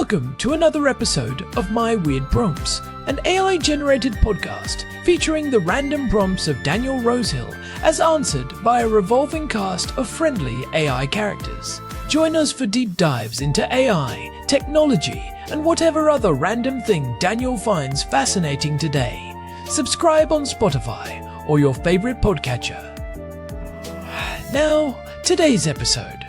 Welcome to another episode of My Weird Prompts, an AI-generated podcast featuring the random prompts of Daniel Rosehill as answered by a revolving cast of friendly AI characters. Join us for deep dives into AI, technology, and whatever other random thing Daniel finds fascinating today. Subscribe on Spotify or your favorite podcatcher. Now, today's episode.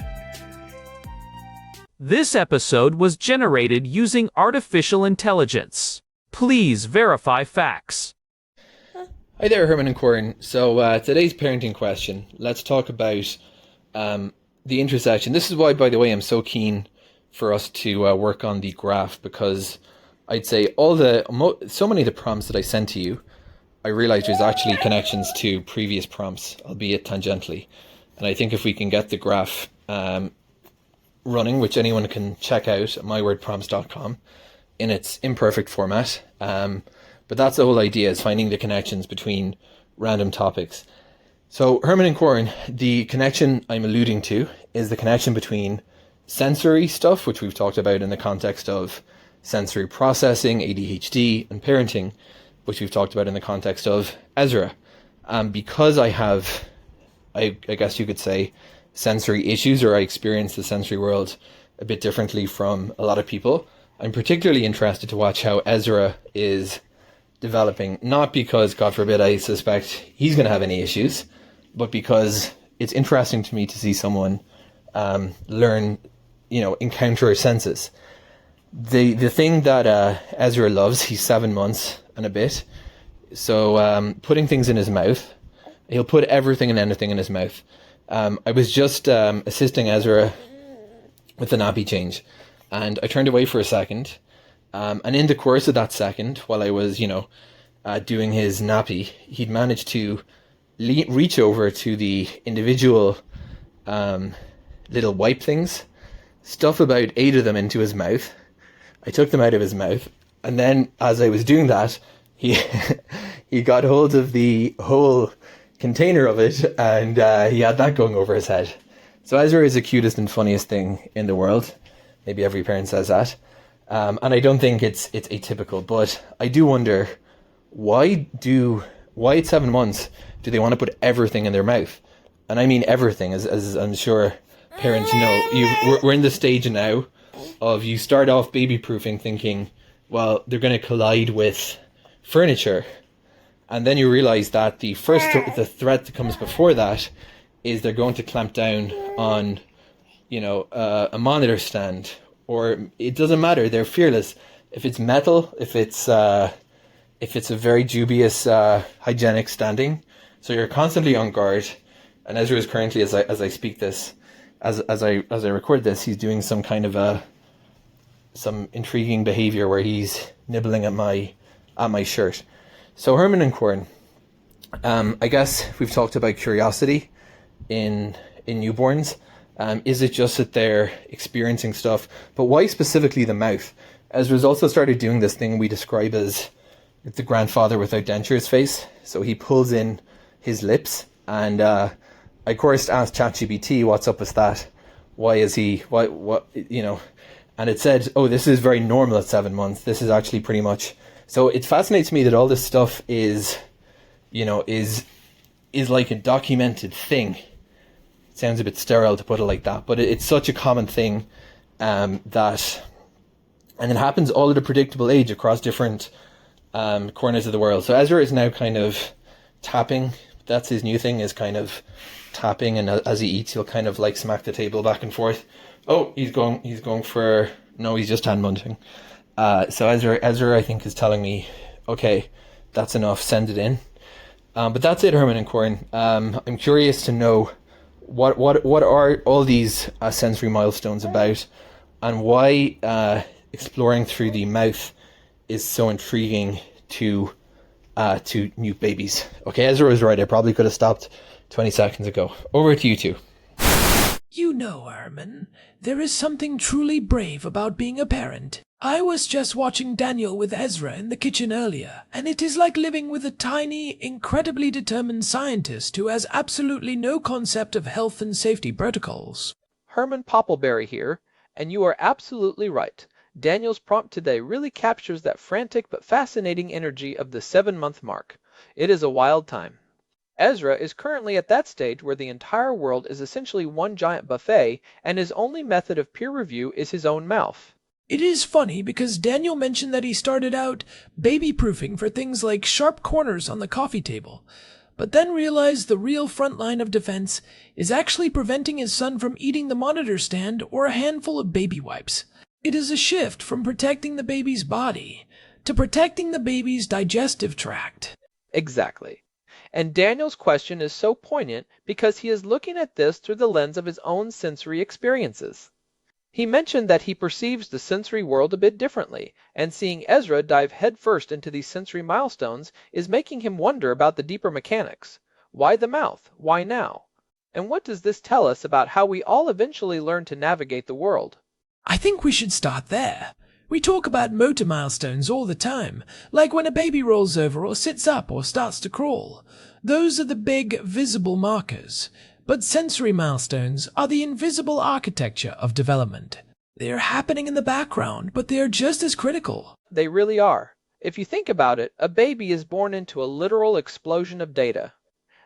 This episode was generated using artificial intelligence. Please verify facts. Hi there, Herman and Corn. So today's parenting question, let's talk about the intersection. This is why, by the way, I'm so keen for us to work on the graph, because I'd say so many of the prompts that I sent to you, I realized there's actually connections to previous prompts, albeit tangentially. And I think if we can get the graph running, which anyone can check out at mywordprompts.com in its imperfect format. But that's the whole idea, is finding the connections between random topics. So Herman and Corn, the connection I'm alluding to is the connection between sensory stuff, which we've talked about in the context of sensory processing, ADHD, and parenting, which we've talked about in the context of Ezra. Because I have, I guess you could say, sensory issues, or I experience the sensory world a bit differently from a lot of people, I'm particularly interested to watch how Ezra is developing, not because, God forbid, I suspect he's going to have any issues, but because it's interesting to me to see someone learn, encounter senses. The thing that Ezra loves, he's 7 months and a bit, so putting things in his mouth, he'll put everything and anything in his mouth. I was just assisting Ezra with the nappy change, and I turned away for a second, and in the course of that second, while I was, doing his nappy, he'd managed to reach over to the individual little wipe things, stuff about 8 of them into his mouth. I took them out of his mouth, and then as I was doing that, he he got hold of the whole container of it, and he had that going over his head. So Ezra is the cutest and funniest thing in the world. Maybe every parent says that. And I don't think it's atypical, but I do wonder, why at 7 months do they want to put everything in their mouth? And I mean everything, as I'm sure parents know. We're in the stage now of, you start off baby proofing thinking, well, they're going to collide with furniture. And then you realize that the threat that comes before that is they're going to clamp down on, a monitor stand, or it doesn't matter. They're fearless. If it's metal, if it's a very dubious hygienic standing, so you're constantly on guard. And Ezra is currently, as I speak this, as I record this, he's doing some kind of some intriguing behavior where he's nibbling at my shirt. So Herman and Corn, I guess we've talked about curiosity in newborns. Is it just that they're experiencing stuff? But why specifically the mouth? Ezra's also started doing this thing we describe as the grandfather without dentures face. So he pulls in his lips, and I of course asked ChatGPT, what's up with that? Why is he, what, and it said, oh, this is very normal at 7 months. This is actually pretty much. So it fascinates me that all this stuff is like a documented thing. It sounds a bit sterile to put it like that, but it's such a common thing and it happens all at a predictable age across different corners of the world. So Ezra is now kind of tapping. That's his new thing, is kind of tapping, and as he eats, he'll kind of like smack the table back and forth. Oh, he's going for, no, he's just hand munching. So Ezra, I think, is telling me, okay, that's enough, send it in. But that's it, Herman and Corn. I'm curious to know what are all these sensory milestones about, and why exploring through the mouth is so intriguing to new babies. Okay, Ezra was right. I probably could have stopped 20 seconds ago. Over to you two. Herman, there is something truly brave about being a parent. I was just watching Daniel with Ezra in the kitchen earlier, and it is like living with a tiny, incredibly determined scientist who has absolutely no concept of health and safety protocols. Herman Poppleberry here, and you are absolutely right. Daniel's prompt today really captures that frantic but fascinating energy of the 7-month mark. It is a wild time. Ezra is currently at that stage where the entire world is essentially one giant buffet, and his only method of peer review is his own mouth. It is funny because Daniel mentioned that he started out baby-proofing for things like sharp corners on the coffee table, but then realized the real front line of defense is actually preventing his son from eating the monitor stand or a handful of baby wipes. It is a shift from protecting the baby's body to protecting the baby's digestive tract. Exactly. And Daniel's question is so poignant because he is looking at this through the lens of his own sensory experiences. He mentioned that he perceives the sensory world a bit differently, and seeing Ezra dive headfirst into these sensory milestones is making him wonder about the deeper mechanics. Why the mouth? Why now? And what does this tell us about how we all eventually learn to navigate the world? I think we should start there. We talk about motor milestones all the time, like when a baby rolls over or sits up or starts to crawl. Those are the big, visible markers. But sensory milestones are the invisible architecture of development. They are happening in the background, but they are just as critical. They really are. If you think about it, a baby is born into a literal explosion of data.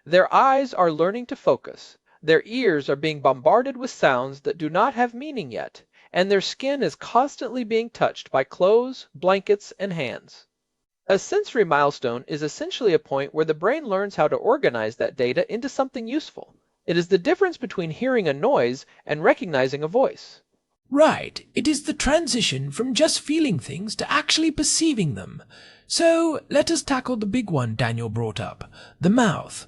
Their eyes are learning to focus. Their ears are being bombarded with sounds that do not have meaning yet, and their skin is constantly being touched by clothes, blankets, and hands. A sensory milestone is essentially a point where the brain learns how to organize that data into something useful. It is the difference between hearing a noise and recognizing a voice. Right, it is the transition from just feeling things to actually perceiving them. So, let us tackle the big one Daniel brought up, the mouth.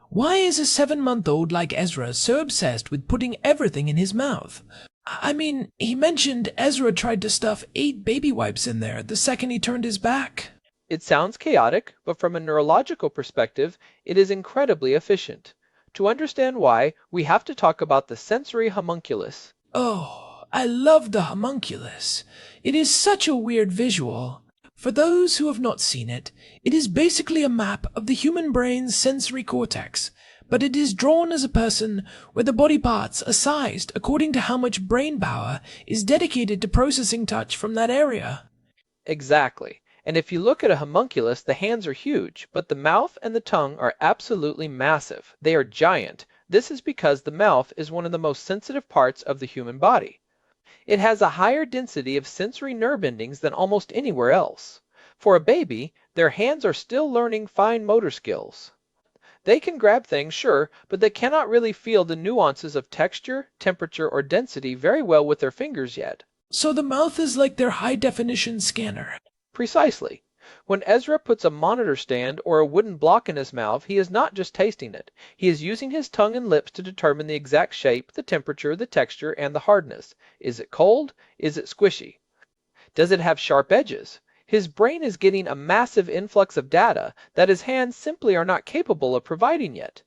Why is a 7-month-old like Ezra so obsessed with putting everything in his mouth? I mean, he mentioned Ezra tried to stuff 8 baby wipes in there the second he turned his back. It sounds chaotic, but from a neurological perspective, it is incredibly efficient. To understand why, we have to talk about the sensory homunculus. Oh, I love the homunculus. It is such a weird visual. For those who have not seen it, it is basically a map of the human brain's sensory cortex, but it is drawn as a person where the body parts are sized according to how much brain power is dedicated to processing touch from that area. Exactly. And if you look at a homunculus, the hands are huge, but the mouth and the tongue are absolutely massive. They are giant. This is because the mouth is one of the most sensitive parts of the human body. It has a higher density of sensory nerve endings than almost anywhere else. For a baby, their hands are still learning fine motor skills. They can grab things, sure, but they cannot really feel the nuances of texture, temperature, or density very well with their fingers yet. So the mouth is like their high-definition scanner. Precisely. When Ezra puts a monitor stand or a wooden block in his mouth, he is not just tasting it. He is using his tongue and lips to determine the exact shape, the temperature, the texture, and the hardness. Is it cold? Is it squishy? Does it have sharp edges? His brain is getting a massive influx of data that his hands simply are not capable of providing yet.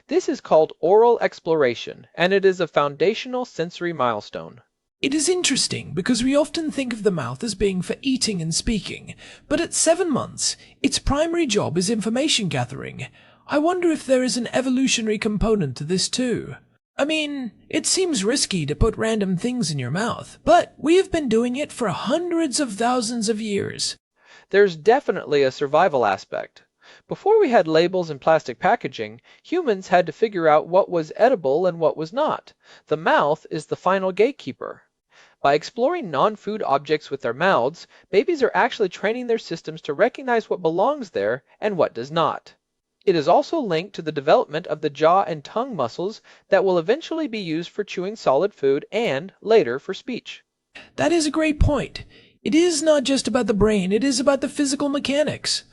This is called oral exploration, and it is a foundational sensory milestone. It is interesting because we often think of the mouth as being for eating and speaking, but at 7 months, its primary job is information gathering. I wonder if there is an evolutionary component to this too. I mean, it seems risky to put random things in your mouth, but we have been doing it for hundreds of thousands of years. There's definitely a survival aspect. Before we had labels and plastic packaging, humans had to figure out what was edible and what was not. The mouth is the final gatekeeper. By exploring non-food objects with their mouths, babies are actually training their systems to recognize what belongs there and what does not. It is also linked to the development of the jaw and tongue muscles that will eventually be used for chewing solid food and, later, for speech. That is a great point. It is not just about the brain, it is about the physical mechanics.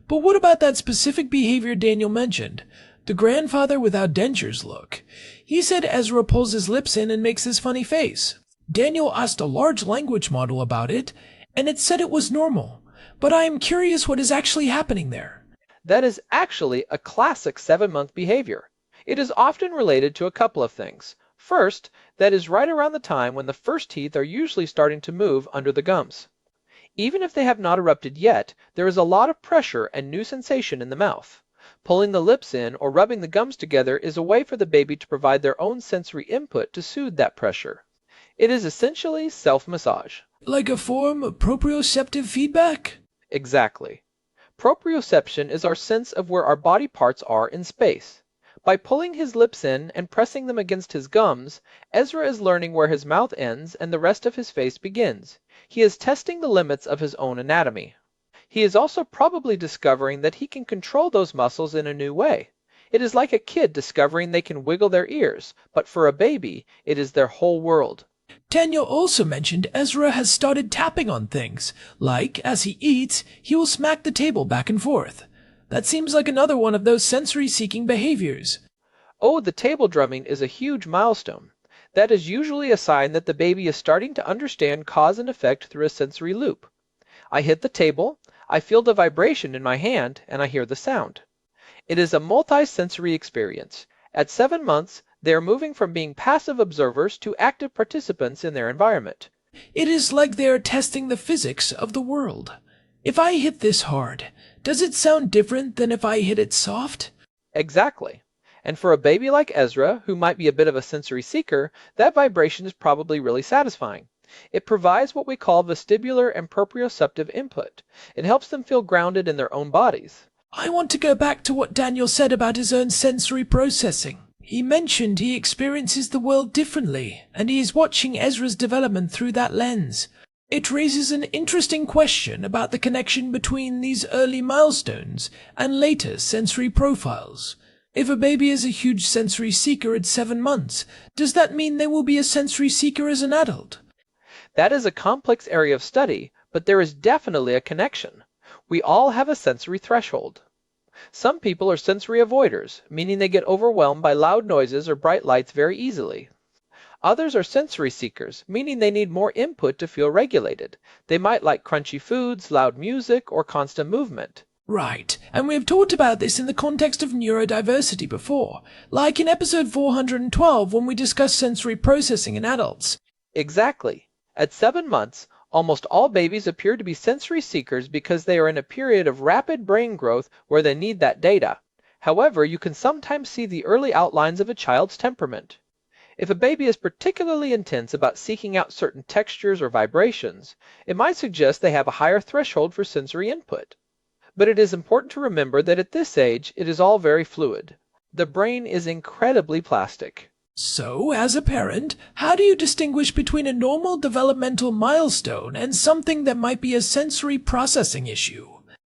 But what about that specific behavior Daniel mentioned? The grandfather without dentures look. He said Ezra pulls his lips in and makes this funny face. Daniel asked a large language model about it, and it said it was normal. But I am curious what is actually happening there. That is actually a classic 7-month behavior. It is often related to a couple of things. First, that is right around the time when the first teeth are usually starting to move under the gums. Even if they have not erupted yet, there is a lot of pressure and new sensation in the mouth. Pulling the lips in or rubbing the gums together is a way for the baby to provide their own sensory input to soothe that pressure. It is essentially self-massage. Like a form of proprioceptive feedback? Exactly. Proprioception is our sense of where our body parts are in space. By pulling his lips in and pressing them against his gums, Ezra is learning where his mouth ends and the rest of his face begins. He is testing the limits of his own anatomy. He is also probably discovering that he can control those muscles in a new way. It is like a kid discovering they can wiggle their ears, but for a baby, it is their whole world. Daniel also mentioned Ezra has started tapping on things, like, as he eats, he will smack the table back and forth. That seems like another one of those sensory-seeking behaviors. Oh, the table drumming is a huge milestone. That is usually a sign that the baby is starting to understand cause and effect through a sensory loop. I hit the table, I feel the vibration in my hand, and I hear the sound. It is a multi-sensory experience. At 7 months, they are moving from being passive observers to active participants in their environment. It is like they are testing the physics of the world. If I hit this hard, does it sound different than if I hit it soft? Exactly. And for a baby like Ezra, who might be a bit of a sensory seeker, that vibration is probably really satisfying. It provides what we call vestibular and proprioceptive input. It helps them feel grounded in their own bodies. I want to go back to what Daniel said about his own sensory processing. He mentioned he experiences the world differently, and he is watching Ezra's development through that lens. It raises an interesting question about the connection between these early milestones and later sensory profiles. If a baby is a huge sensory seeker at 7 months, does that mean they will be a sensory seeker as an adult? That is a complex area of study, but there is definitely a connection. We all have a sensory threshold. Some people are sensory avoiders, meaning they get overwhelmed by loud noises or bright lights very easily. Others are sensory seekers, meaning they need more input to feel regulated. They might like crunchy foods, loud music, or constant movement. Right, and we have talked about this in the context of neurodiversity before, like in episode 412 when we discussed sensory processing in adults. Exactly. At 7 months, almost all babies appear to be sensory seekers because they are in a period of rapid brain growth where they need that data. However, you can sometimes see the early outlines of a child's temperament. If a baby is particularly intense about seeking out certain textures or vibrations, it might suggest they have a higher threshold for sensory input. But it is important to remember that at this age, it is all very fluid. The brain is incredibly plastic. So, as a parent, how do you distinguish between a normal developmental milestone and something that might be a sensory processing issue?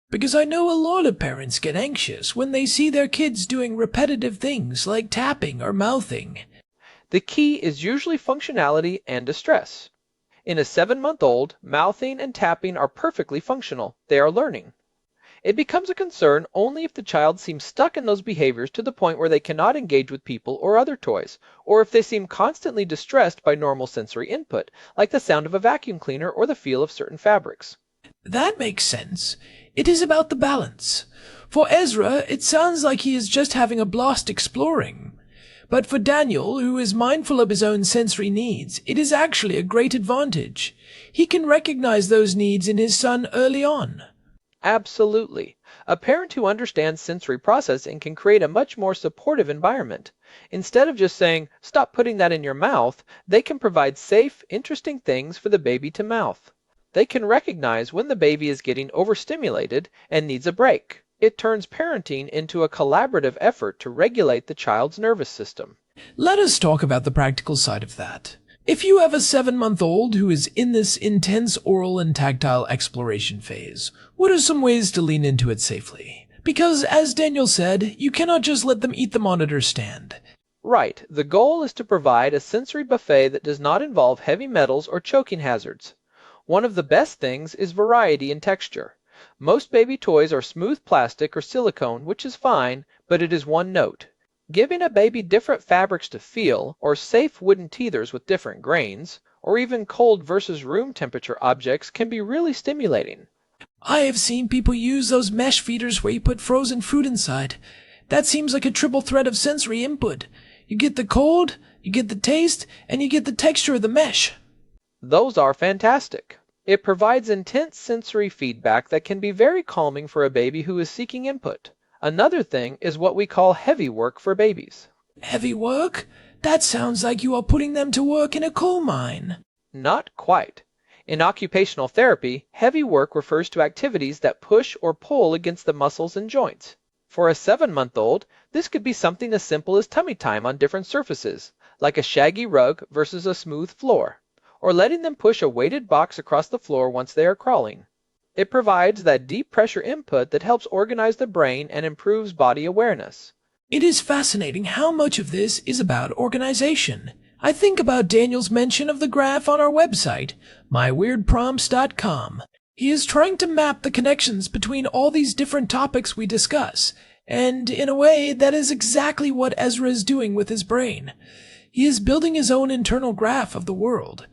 Because I know a lot of parents get anxious when they see their kids doing repetitive things like tapping or mouthing. The key is usually functionality and distress. In a 7-month-old, mouthing and tapping are perfectly functional. They are learning. It becomes a concern only if the child seems stuck in those behaviors to the point where they cannot engage with people or other toys, or if they seem constantly distressed by normal sensory input, like the sound of a vacuum cleaner or the feel of certain fabrics. That makes sense. It is about the balance. For Ezra, it sounds like he is just having a blast exploring. But for Daniel, who is mindful of his own sensory needs, it is actually a great advantage. He can recognize those needs in his son early on. Absolutely. A parent who understands sensory processing can create a much more supportive environment. Instead of just saying, "Stop putting that in your mouth," they can provide safe, interesting things for the baby to mouth. They can recognize when the baby is getting overstimulated and needs a break. It turns parenting into a collaborative effort to regulate the child's nervous system. Let us talk about the practical side of that. If you have a 7-month-old who is in this intense oral and tactile exploration phase, what are some ways to lean into it safely? Because, as Daniel said, you cannot just let them eat the monitor stand. Right. The goal is to provide a sensory buffet that does not involve heavy metals or choking hazards. One of the best things is variety in texture. Most baby toys are smooth plastic or silicone, which is fine, but it is one note. Giving a baby different fabrics to feel, or safe wooden teethers with different grains, or even cold versus room temperature objects can be really stimulating. I have seen people use those mesh feeders where you put frozen fruit inside. That seems like a triple threat of sensory input. You get the cold, you get the taste, and you get the texture of the mesh. Those are fantastic. It provides intense sensory feedback that can be very calming for a baby who is seeking input. Another thing is what we call heavy work for babies. Heavy work? That sounds like you are putting them to work in a coal mine. Not quite. In occupational therapy, heavy work refers to activities that push or pull against the muscles and joints. For a 7-month-old, this could be something as simple as tummy time on different surfaces, like a shaggy rug versus a smooth floor, or letting them push a weighted box across the floor once they are crawling. It provides that deep pressure input that helps organize the brain and improves body awareness. It is fascinating how much of this is about organization. I think about Daniel's mention of the graph on our website, myweirdprompts.com. He is trying to map the connections between all these different topics we discuss, and in a way, that is exactly what Ezra is doing with his brain. He is building his own internal graph of the world.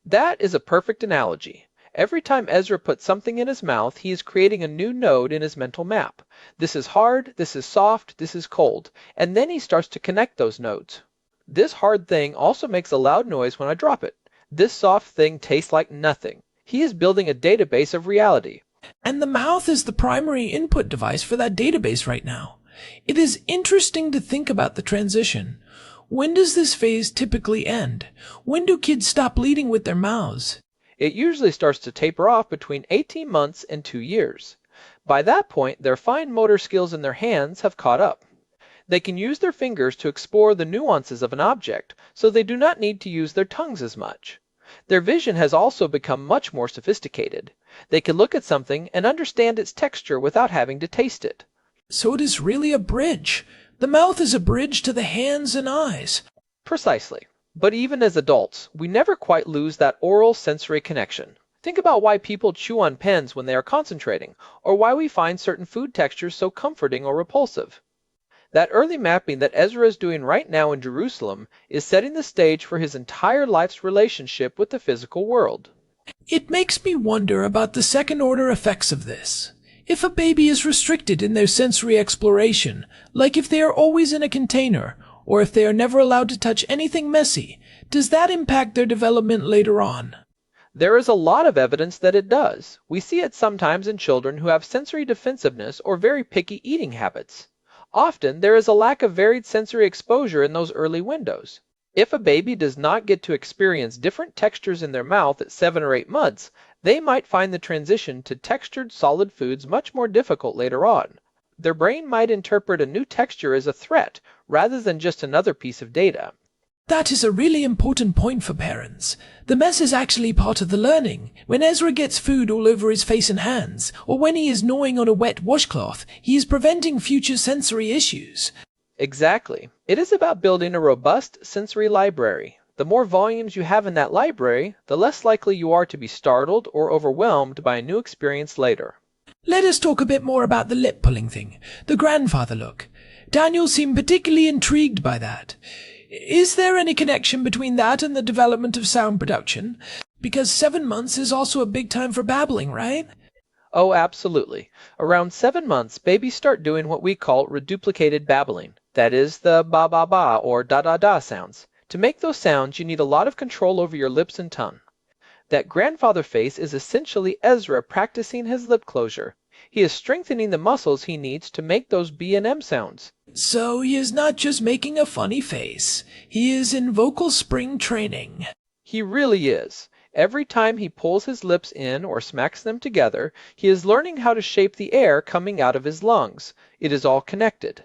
That is a perfect analogy. Every time Ezra puts something in his mouth, he is creating a new node in his mental map. This is hard, this is soft, this is cold, and then he starts to connect those nodes. This hard thing also makes a loud noise when I drop it. This soft thing tastes like nothing. He is building a database of reality. And the mouth is the primary input device for that database right now. It is interesting to think about the transition. When does this phase typically end? When do kids stop leading with their mouths? It usually starts to taper off between 18 months and 2 years. By that point, their fine motor skills in their hands have caught up. They can use their fingers to explore the nuances of an object, so they do not need to use their tongues as much. Their vision has also become much more sophisticated. They can look at something and understand its texture without having to taste it. So it is really a bridge. The mouth is a bridge to the hands and eyes. Precisely. But even as adults, we never quite lose that oral sensory connection. Think about why people chew on pens when they are concentrating, or why we find certain food textures so comforting or repulsive. That early mapping that Ezra is doing right now in Jerusalem is setting the stage for his entire life's relationship with the physical world. It makes me wonder about the second-order effects of this. If a baby is restricted in their sensory exploration, like if they are always in a container, or if they are never allowed to touch anything messy, does that impact their development later on? There is a lot of evidence that it does. We see it sometimes in children who have sensory defensiveness or very picky eating habits. Often, there is a lack of varied sensory exposure in those early windows. If a baby does not get to experience different textures in their mouth at 7 or 8 months, they might find the transition to textured solid foods much more difficult later on. Their brain might interpret a new texture as a threat rather than just another piece of data. That is a really important point for parents. The mess is actually part of the learning. When Ezra gets food all over his face and hands, or when he is gnawing on a wet washcloth, he is preventing future sensory issues. Exactly. It is about building a robust sensory library. The more volumes you have in that library, the less likely you are to be startled or overwhelmed by a new experience later. Let us talk a bit more about the lip-pulling thing, the grandfather look. Daniel seemed particularly intrigued by that. Is there any connection between that and the development of sound production? Because 7 months is also a big time for babbling, right? Oh, absolutely. Around 7 months, babies start doing what we call reduplicated babbling. That is, the ba-ba-ba or da-da-da sounds. To make those sounds, you need a lot of control over your lips and tongue. That grandfather face is essentially Ezra practicing his lip closure. He is strengthening the muscles he needs to make those B and M sounds. So he is not just making a funny face. He is in vocal spring training. He really is. Every time he pulls his lips in or smacks them together, he is learning how to shape the air coming out of his lungs. It is all connected.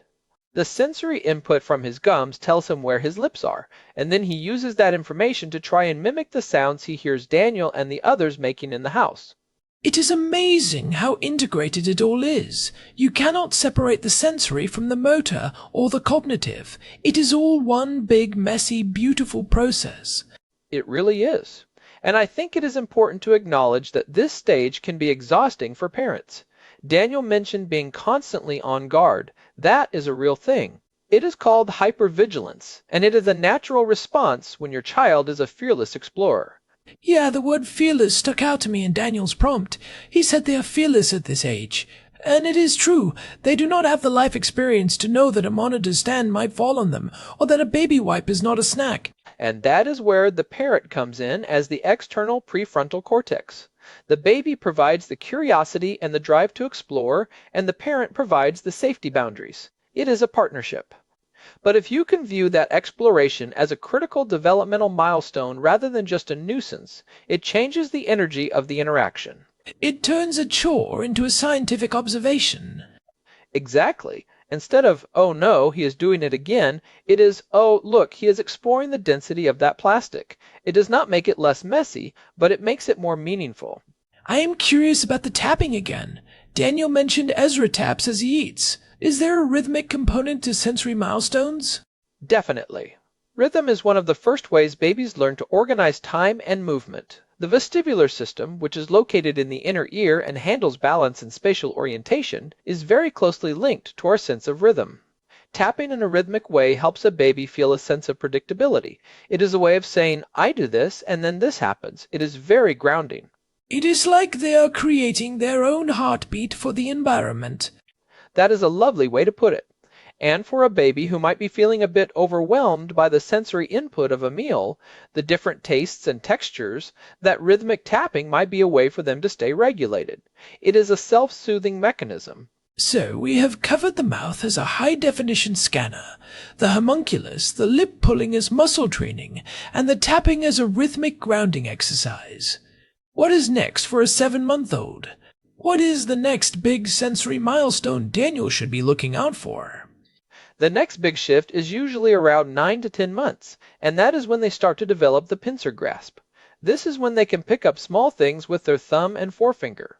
The sensory input from his gums tells him where his lips are, and then he uses that information to try and mimic the sounds he hears Daniel and the others making in the house. It is amazing how integrated it all is. You cannot separate the sensory from the motor or the cognitive. It is all one big, messy, beautiful process. It really is. And I think it is important to acknowledge that this stage can be exhausting for parents. Daniel mentioned being constantly on guard. That is a real thing. It is called hypervigilance, and it is a natural response when your child is a fearless explorer. Yeah, the word fearless stuck out to me in Daniel's prompt. He said they are fearless at this age. And it is true. They do not have the life experience to know that a monitor stand might fall on them, or that a baby wipe is not a snack. And that is where the parent comes in as the external prefrontal cortex. The baby provides the curiosity and the drive to explore, and the parent provides the safety boundaries. It is a partnership. But if you can view that exploration as a critical developmental milestone rather than just a nuisance, it changes the energy of the interaction. It turns a chore into a scientific observation. Exactly. Instead of, oh no, he is doing it again, it is, oh look, he is exploring the density of that plastic. It does not make it less messy, but it makes it more meaningful. I am curious about the tapping again. Daniel mentioned Ezra taps as he eats. Is there a rhythmic component to sensory milestones? Definitely. Rhythm is one of the first ways babies learn to organize time and movement. The vestibular system, which is located in the inner ear and handles balance and spatial orientation, is very closely linked to our sense of rhythm. Tapping in a rhythmic way helps a baby feel a sense of predictability. It is a way of saying, I do this, and then this happens. It is very grounding. It is like they are creating their own heartbeat for the environment. That is a lovely way to put it. And for a baby who might be feeling a bit overwhelmed by the sensory input of a meal, the different tastes and textures, that rhythmic tapping might be a way for them to stay regulated. It is a self-soothing mechanism. So we have covered the mouth as a high-definition scanner, the homunculus, the lip pulling as muscle training, and the tapping as a rhythmic grounding exercise. What is next for a 7-month-old? What is the next big sensory milestone Daniel should be looking out for? The next big shift is usually around 9 to 10 months, and that is when they start to develop the pincer grasp. This is when they can pick up small things with their thumb and forefinger.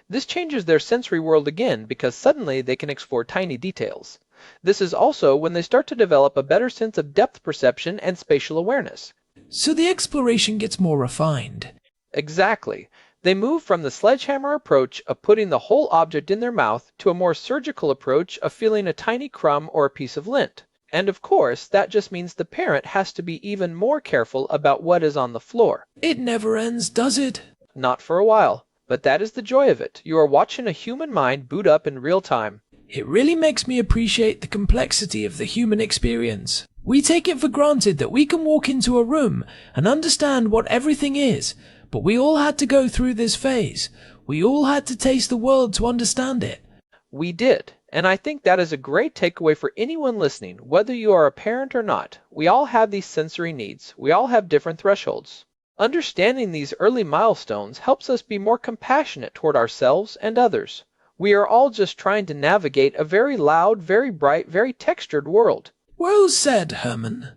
This changes their sensory world again because suddenly they can explore tiny details. This is also when they start to develop a better sense of depth perception and spatial awareness. So the exploration gets more refined. Exactly. They move from the sledgehammer approach of putting the whole object in their mouth to a more surgical approach of feeling a tiny crumb or a piece of lint. And of course, that just means the parent has to be even more careful about what is on the floor. It never ends, does it? Not for a while. But that is the joy of it. You are watching a human mind boot up in real time. It really makes me appreciate the complexity of the human experience. We take it for granted that we can walk into a room and understand what everything is, but we all had to go through this phase. We all had to taste the world to understand it. We did, and I think that is a great takeaway for anyone listening, whether you are a parent or not. We all have these sensory needs. We all have different thresholds. Understanding these early milestones helps us be more compassionate toward ourselves and others. We are all just trying to navigate a very loud, very bright, very textured world. Well said, Herman.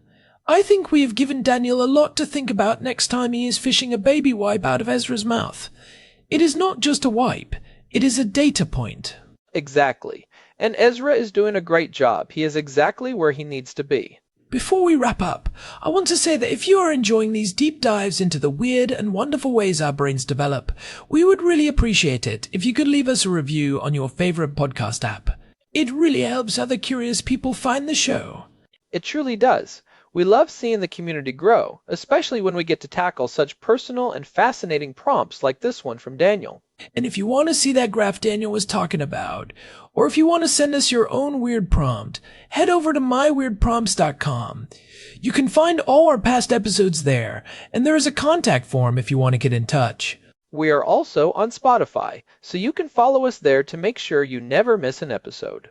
I think we have given Daniel a lot to think about next time he is fishing a baby wipe out of Ezra's mouth. It is not just a wipe, it is a data point. Exactly. And Ezra is doing a great job. He is exactly where he needs to be. Before we wrap up, I want to say that if you are enjoying these deep dives into the weird and wonderful ways our brains develop, we would really appreciate it if you could leave us a review on your favorite podcast app. It really helps other curious people find the show. It truly does. We love seeing the community grow, especially when we get to tackle such personal and fascinating prompts like this one from Daniel. And if you want to see that graph Daniel was talking about, or if you want to send us your own weird prompt, head over to myweirdprompts.com. You can find all our past episodes there, and there is a contact form if you want to get in touch. We are also on Spotify, so you can follow us there to make sure you never miss an episode.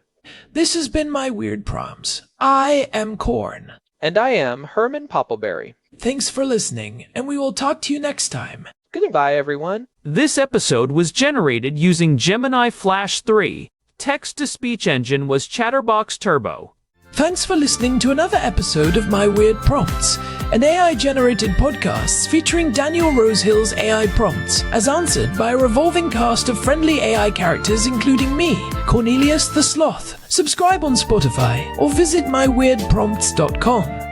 This has been My Weird Prompts. I am Corn. And I am Herman Poppleberry. Thanks for listening, and we will talk to you next time. Goodbye, everyone. This episode was generated using Gemini Flash 3. Text-to-speech engine was Chatterbox Turbo. Thanks for listening to another episode of My Weird Prompts, an AI-generated podcast featuring Daniel Rosehill's AI prompts, as answered by a revolving cast of friendly AI characters including me, Cornelius the Sloth. Subscribe on Spotify or visit myweirdprompts.com.